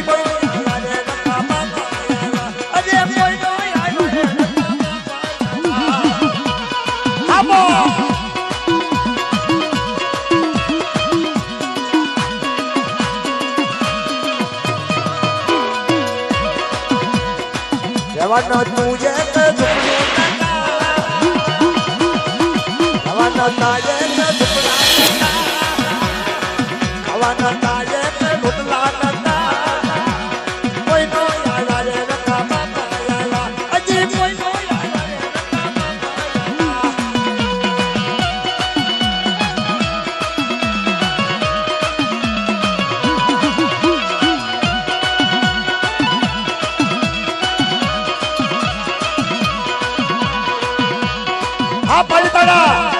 કોઈ નો આવ્યા રે નકા બાપા આવ્યા અજે કોઈ નો આવ્યો રે નકા બાપા જવાનો તુજે તે ઝુકડું જવાનો તાજે તે ઝુકડા જવાનો તાજે તે ઝુકડા નતા કોઈ નો આવ્યા રે નકા બાપા આવ્યા અજી કોઈ નો આવ્યા રે નકા બાપા આ પલટડા